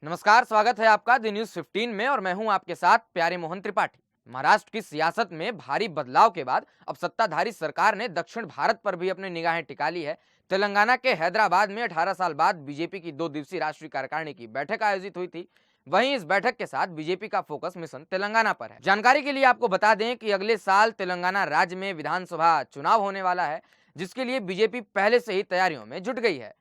नमस्कार, स्वागत है आपका द न्यूज 15 में और मैं हूं आपके साथ प्यारे मोहन त्रिपाठी। महाराष्ट्र की सियासत में भारी बदलाव के बाद अब सत्ताधारी सरकार ने दक्षिण भारत पर भी अपनी निगाहें टिका ली है। तेलंगाना के हैदराबाद में 18 साल बाद बीजेपी की 2 दिवसीय राष्ट्रीय कार्यकारिणी की बैठक आयोजित हुई थी। वहीं इस बैठक के साथ बीजेपी का फोकस मिशन तेलंगाना पर है। जानकारी के लिए आपको बता दें कि अगले साल तेलंगाना राज्य में विधानसभा चुनाव होने वाला है, जिसके लिए बीजेपी पहले से ही तैयारियों में जुट गई है।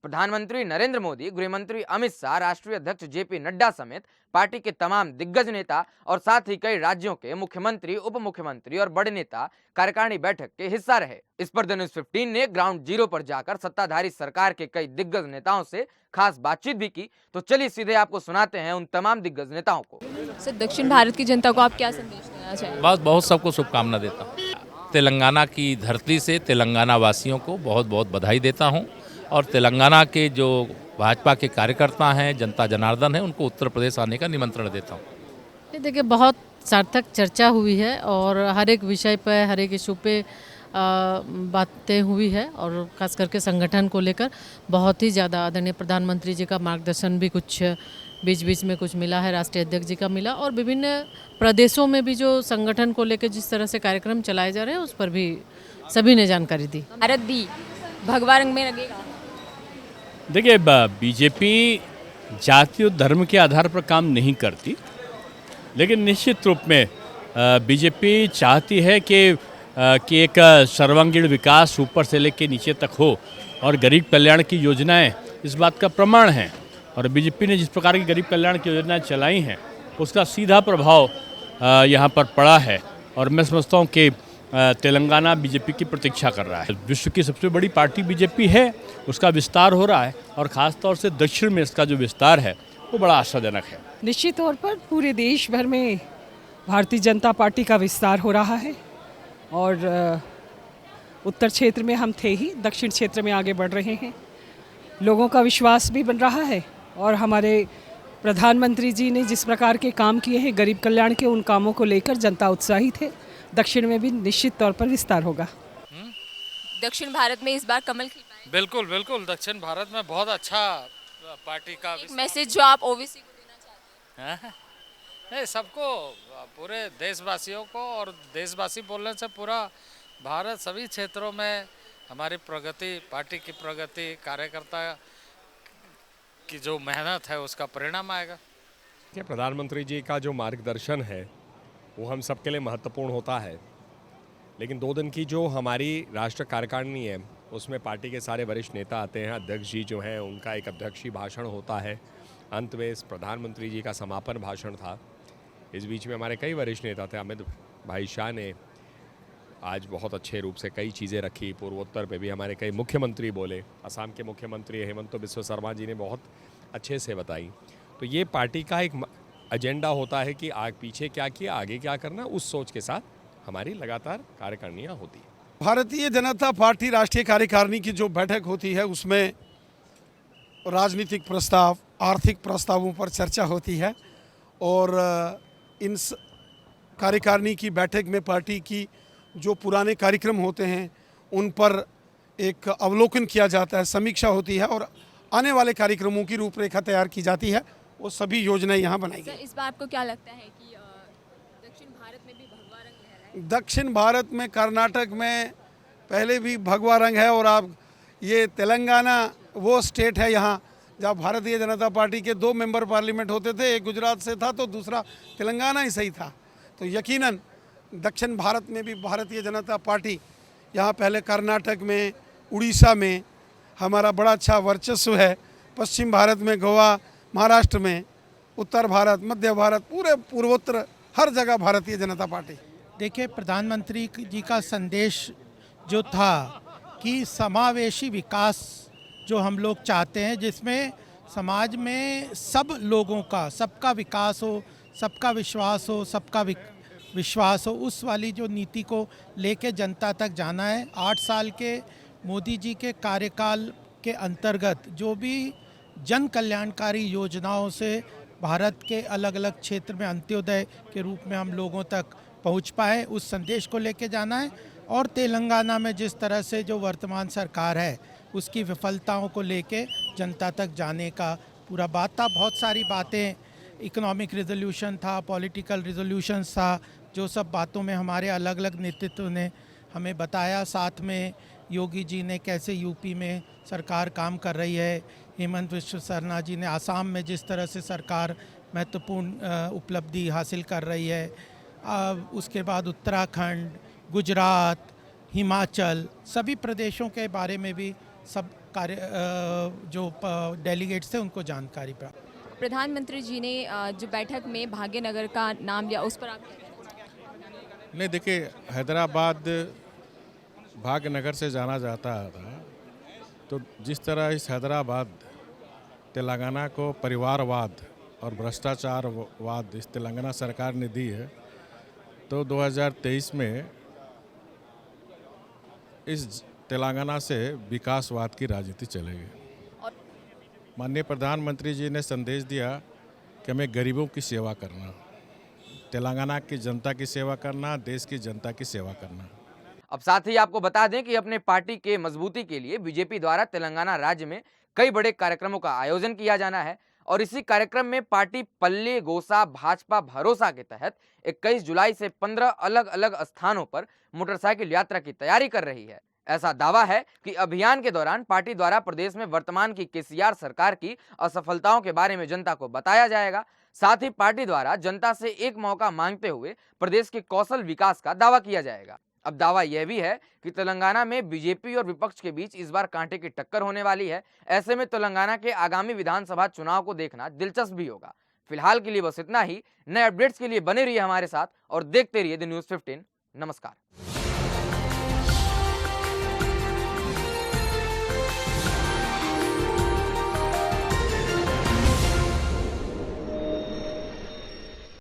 प्रधानमंत्री नरेंद्र मोदी, गृहमंत्री अमित शाह, राष्ट्रीय अध्यक्ष जेपी नड्डा समेत पार्टी के तमाम दिग्गज नेता और साथ ही कई राज्यों के मुख्यमंत्री, उप मुख्यमंत्री और बड़े नेता कार्यकारिणी बैठक के हिस्सा रहे। इस पर द न्यूज 15 ने ग्राउंड जीरो पर जाकर सत्ताधारी सरकार के कई दिग्गज नेताओं से खास बातचीत भी की। तो चलिए सीधे आपको सुनाते हैं उन तमाम दिग्गज नेताओं को। सर, दक्षिण भारत की जनता को आप क्या संदेश देना चाहेंगे? बस बहुत सबको शुभकामना देता हूँ। तेलंगाना की धरती से तेलंगाना वासियों को बहुत बहुत बधाई देता हूँ और तेलंगाना के जो भाजपा के कार्यकर्ता हैं, जनता जनार्दन है, उनको उत्तर प्रदेश आने का निमंत्रण देता हूँ। ये देखिए, बहुत सार्थक चर्चा हुई है और हर एक विषय पर, हर एक इशू पे बातें हुई है और खास करके संगठन को लेकर बहुत ही ज़्यादा आदरणीय प्रधानमंत्री जी का मार्गदर्शन भी कुछ बीच बीच में कुछ मिला है, राष्ट्रीय अध्यक्ष जी का मिला और विभिन्न प्रदेशों में भी जो संगठन को लेकर जिस तरह से कार्यक्रम चलाए जा रहे हैं उस पर भी सभी ने जानकारी दी। भारत भी भगवा रंग में लगेगा। देखिए, बीजेपी जाति और धर्म के आधार पर काम नहीं करती, लेकिन निश्चित रूप में बीजेपी चाहती है कि एक सर्वांगीण विकास ऊपर से लेकर नीचे तक हो और गरीब कल्याण की योजनाएं इस बात का प्रमाण हैं। और बीजेपी ने जिस प्रकार की गरीब कल्याण की योजनाएं चलाई हैं उसका सीधा प्रभाव यहाँ पर पड़ा है और मैं समझता हूँ कि तेलंगाना बीजेपी की प्रतीक्षा कर रहा है। विश्व की सबसे बड़ी पार्टी बीजेपी है, उसका विस्तार हो रहा है और ख़ास तौर से दक्षिण में इसका जो विस्तार है वो बड़ा आशाजनक है। निश्चित तौर पर पूरे देश भर में भारतीय जनता पार्टी का विस्तार हो रहा है और उत्तर क्षेत्र में हम थे ही, दक्षिण क्षेत्र में आगे बढ़ रहे हैं। लोगों का विश्वास भी बन रहा है और हमारे प्रधानमंत्री जी ने जिस प्रकार के काम किए हैं गरीब कल्याण के, उन कामों को लेकर जनता उत्साहित है। दक्षिण में भी निश्चित तौर पर विस्तार होगा। दक्षिण भारत में इस बार कमल खिल पाएगा। बिल्कुल बिल्कुल, दक्षिण भारत में बहुत अच्छा पार्टी का एक मैसेज जो आप ओवीसी को देना चाहते हैं? नहीं, सबको, पूरे देशवासियों को, और देशवासी बोलने से पूरा भारत, सभी क्षेत्रों में हमारी प्रगति, पार्टी की प्रगति, कार्यकर्ता की जो मेहनत है उसका परिणाम आएगा। प्रधानमंत्री जी का जो मार्गदर्शन है वो हम सबके लिए महत्वपूर्ण होता है, लेकिन 2 दिन की जो हमारी राष्ट्रीय कार्यकारिणी है उसमें पार्टी के सारे वरिष्ठ नेता आते हैं। अध्यक्ष जी जो हैं उनका एक अध्यक्षीय भाषण होता है, अंत में इस प्रधानमंत्री जी का समापन भाषण था। इस बीच में हमारे कई वरिष्ठ नेता थे। अमित भाई शाह ने आज बहुत अच्छे रूप से कई चीज़ें रखी। पूर्वोत्तर पे भी हमारे कई मुख्यमंत्री बोले। असम के मुख्यमंत्री हेमंत बिस्वा शर्मा जी ने बहुत अच्छे से बताई। तो ये पार्टी का एक एजेंडा होता है कि आगे पीछे क्या किया, आगे क्या करना, उस सोच के साथ हमारी लगातार कार्यकारिणियाँ होती हैं। भारतीय जनता पार्टी राष्ट्रीय कार्यकारिणी की जो बैठक होती है उसमें राजनीतिक प्रस्ताव, आर्थिक प्रस्तावों पर चर्चा होती है और इन कार्यकारिणी की बैठक में पार्टी की जो पुराने कार्यक्रम होते हैं उन पर एक अवलोकन किया जाता है, समीक्षा होती है और आने वाले कार्यक्रमों की रूपरेखा तैयार की जाती है। वो सभी योजनाएं यहाँ बनाई गई। इस बार आपको क्या लगता है कि दक्षिण भारत में भी भगवा रंग लहराएगा? दक्षिण भारत में, कर्नाटक में पहले भी भगवा रंग है और अब ये तेलंगाना वो स्टेट है यहाँ जहाँ भारतीय जनता पार्टी के 2 मेंबर पार्लियामेंट होते थे, एक गुजरात से था तो दूसरा तेलंगाना ही सही था। तो यकीनन दक्षिण भारत में भी भारतीय जनता पार्टी, यहाँ पहले कर्नाटक में, उड़ीसा में हमारा बड़ा अच्छा वर्चस्व है। पश्चिम भारत में गोवा, महाराष्ट्र में, उत्तर भारत, मध्य भारत, पूरे पूर्वोत्तर हर जगह भारतीय जनता पार्टी। देखिए, प्रधानमंत्री जी का संदेश जो था कि समावेशी विकास जो हम लोग चाहते हैं, जिसमें समाज में सब लोगों का, सबका विकास हो, सबका विश्वास हो, सबका विश्वास हो, उस वाली जो नीति को लेके जनता तक जाना है। 8 साल के मोदी जी के कार्यकाल के अंतर्गत जो भी जन कल्याणकारी योजनाओं से भारत के अलग अलग क्षेत्र में अंत्योदय के रूप में हम लोगों तक पहुंच पाए, उस संदेश को लेके जाना है। और तेलंगाना में जिस तरह से जो वर्तमान सरकार है उसकी विफलताओं को लेके जनता तक जाने का पूरा बात था। बहुत सारी बातें, इकोनॉमिक रिजोल्यूशन था, पॉलिटिकल रिजोल्यूशंस था, जो सब बातों में हमारे अलग अलग नेतृत्व ने हमें बताया। साथ में योगी जी ने कैसे यूपी में सरकार काम कर रही है, हेमंत विश्व शर्मा जी ने आसाम में जिस तरह से सरकार महत्वपूर्ण उपलब्धि हासिल कर रही है, उसके बाद उत्तराखंड, गुजरात, हिमाचल, सभी प्रदेशों के बारे में भी सब जो डेलीगेट्स थे उनको जानकारी प्राप्त। प्रधानमंत्री जी ने जो बैठक में भाग्यनगर का नाम लिया, उस पर आप क्या कहना चाहेंगे? नहीं, देखिए, हैदराबाद भाग्यनगर से जाना जाता था, तो जिस तरह इस हैदराबाद तेलंगाना को परिवारवाद और भ्रष्टाचारवाद इस तेलंगाना सरकार ने दी है, तो 2023 में इस तेलंगाना से विकासवाद की राजनीति चलेगी। और माननीय प्रधानमंत्री जी ने संदेश दिया कि हमें गरीबों की सेवा करना, तेलंगाना की जनता की सेवा करना, देश की जनता की सेवा करना। अब साथ ही आपको बता दें कि अपने पार्टी के मजबूती के लिए बीजेपी द्वारा तेलंगाना राज्य में कई बड़े कार्यक्रमों का आयोजन किया जाना है और इसी कार्यक्रम में पार्टी पल्ले गोसा भाजपा भरोसा के तहत 21 जुलाई से 15 अलग अलग स्थानों पर मोटरसाइकिल यात्रा की तैयारी कर रही है। ऐसा दावा है कि अभियान के दौरान पार्टी द्वारा प्रदेश में वर्तमान की केसीआर सरकार की असफलताओं के बारे में जनता को बताया जाएगा। साथ ही पार्टी द्वारा जनता से एक मौका मांगते हुए प्रदेश के कौशल विकास का दावा किया जाएगा। अब दावा यह भी है कि तेलंगाना में बीजेपी और विपक्ष के बीच इस बार कांटे की टक्कर होने वाली है। ऐसे में तेलंगाना के आगामी विधानसभा चुनाव को देखना दिलचस्प भी होगा। फिलहाल के लिए बस इतना ही। नए अपडेट्स के लिए बने रहिए हमारे साथ और देखते रहिए द न्यूज़ 15। नमस्कार।